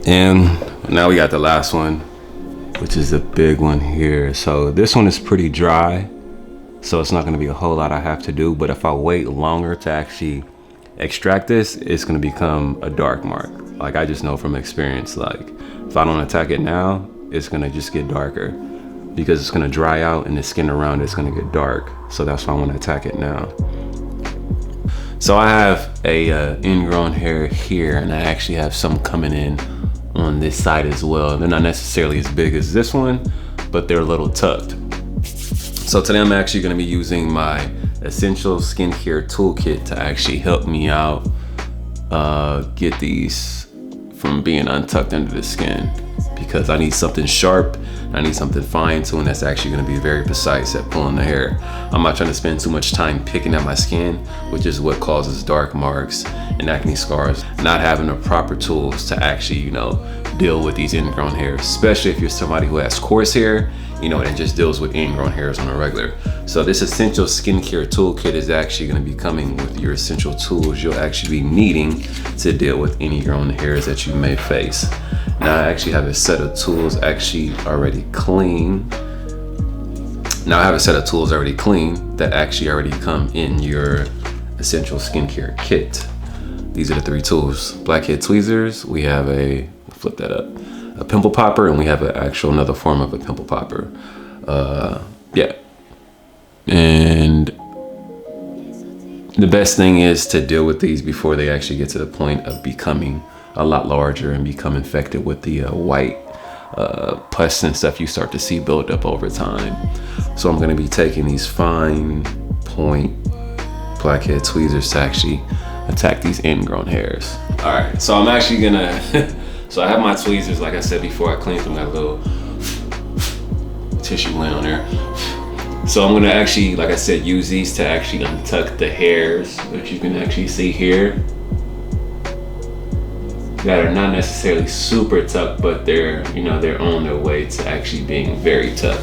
And now we got the last one, which is the big one here. So this one is pretty dry, so it's not going to be a whole lot I have to do. But if I wait longer to actually extract this, it's going to become a dark mark. Like, I just know from experience, like if I don't attack it now, it's going to just get darker because it's going to dry out and the skin around it's going to get dark. So that's why I want to attack it now. So I have a ingrown hair here, and I actually have some coming in on this side as well. They're not necessarily as big as this one, but they're a little tucked. So today I'm actually going to be using my Essential Skincare Toolkit to actually help me out get these from being untucked under the skin, because I need something sharp, I need something fine-tuned that's actually going to be very precise at pulling the hair. I'm not trying to spend too much time picking at my skin, which is what causes dark marks and acne scars. Not having the proper tools to actually, deal with these ingrown hairs, especially if you're somebody who has coarse hair, and just deals with ingrown hairs on a regular. So this Essential Skincare Toolkit is actually going to be coming with your essential tools you'll actually be needing to deal with any grown hairs that you may face. Now I actually have a set of tools actually already clean. That actually already come in your Essential Skincare Kit. These are the 3 tools: blackhead tweezers, we have a pimple popper, and we have another form of a pimple popper. And the best thing is to deal with these before they actually get to the point of becoming a lot larger and become infected with the white pus and stuff you start to see build up over time. So I'm going to be taking these fine point blackhead tweezers to actually attack these ingrown hairs. All right, so I'm actually gonna so I have my tweezers, like I said before, I cleaned them, got a little tissue lint on there. So I'm gonna actually, like I said, use these to actually untuck the hairs that you can actually see here that are not necessarily super tucked, but they're on their way to actually being very tucked.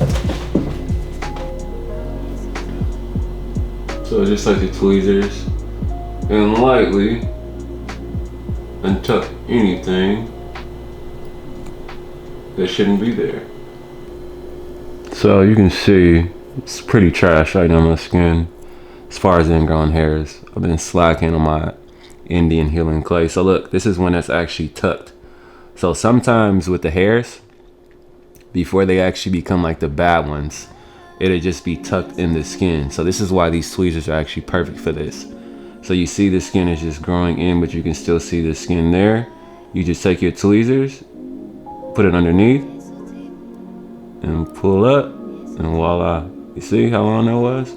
So just like the tweezers, and lightly untuck anything that shouldn't be there. So you can see it's pretty trash right now on my skin as far as ingrown hairs. I've been slacking on my Indian healing clay. So look, this is one that's actually tucked. So sometimes with the hairs, before they actually become like the bad ones, it'll just be tucked in the skin. So this is why these tweezers are actually perfect for this. So you see the skin is just growing in, but you can still see the skin there. You just take your tweezers, put it underneath, and pull up, and voila. You see how long that was?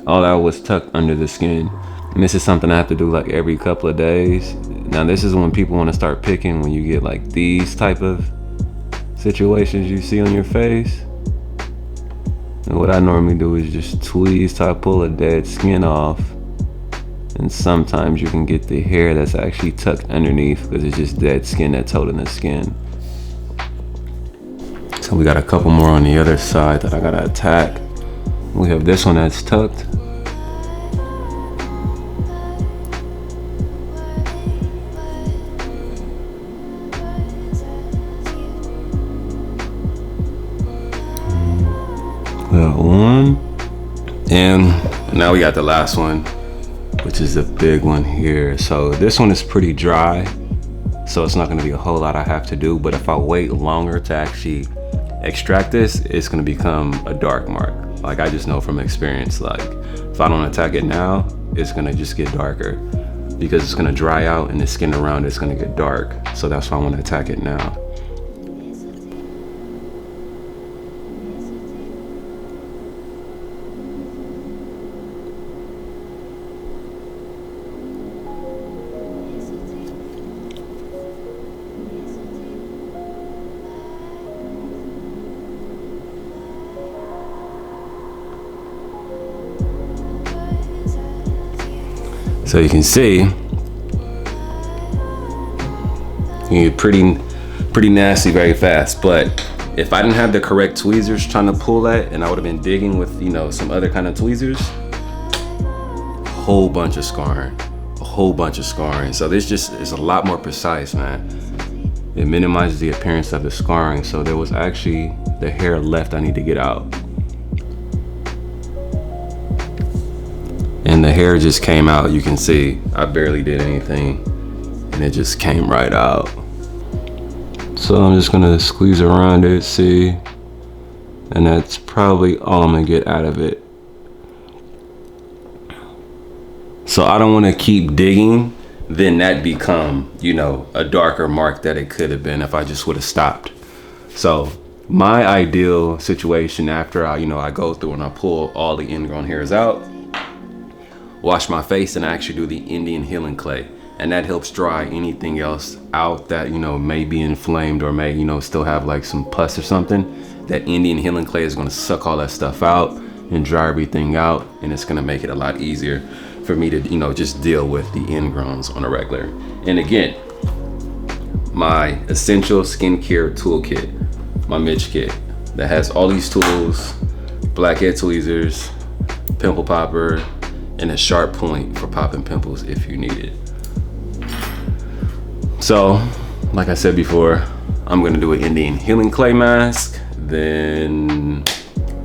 All that was tucked under the skin. And this is something I have to do like every couple of days. Now this is when people want to start picking, when you get like these type of situations you see on your face. And what I normally do is just tweeze to pull a dead skin off. And sometimes you can get the hair that's actually tucked underneath because it's just dead skin that's holding the skin. So we got a couple more on the other side that I gotta attack. We have this one that's tucked. We got one. And now we got the last one, which is the big one here. So this one is pretty dry, so it's not going to be a whole lot I have to do. But if I wait longer to actually extract this, it's going to become a dark mark. Like, I just know from experience, like if I don't attack it now, it's going to just get darker because it's going to dry out and the skin around it's going to get dark. So that's why I want to attack it now. So you can see, you get pretty nasty very fast. But if I didn't have the correct tweezers trying to pull that, and I would have been digging with some other kind of tweezers, a whole bunch of scarring. So this just is a lot more precise, man. It minimizes the appearance of the scarring. So there was actually the hair left I need to get out. And the hair just came out. You can see I barely did anything and it just came right out. So I'm just gonna squeeze around it, see? And that's probably all I'm gonna get out of it. So I don't wanna keep digging, then that become, you know, a darker mark that it could have been if I just would have stopped. So my ideal situation after I go through and I pull all the ingrown hairs out, wash my face, and I actually do the Indian healing clay. And that helps dry anything else out that, may be inflamed or may, still have like some pus or something. That Indian healing clay is gonna suck all that stuff out and dry everything out. And it's gonna make it a lot easier for me to, just deal with the ingrowns on a regular. And again, my Essential Skincare Toolkit, my MITCH kit, that has all these tools, blackhead tweezers, pimple popper, and a sharp point for popping pimples if you need it. So, like I said before, I'm gonna do an Indian healing clay mask. Then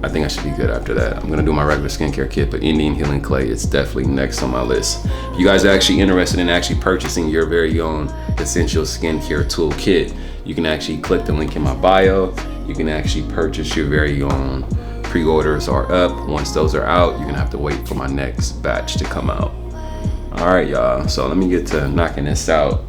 I think I should be good after that. I'm gonna do my regular skincare kit, but Indian healing clay is definitely next on my list. If you guys are actually interested in actually purchasing your very own Essential Skincare Toolkit, you can actually click the link in my bio. You can actually purchase your very own. Pre-orders are up. Once those are out, you're gonna have to wait for my next batch to come out. All right, y'all, so let me get to knocking this out.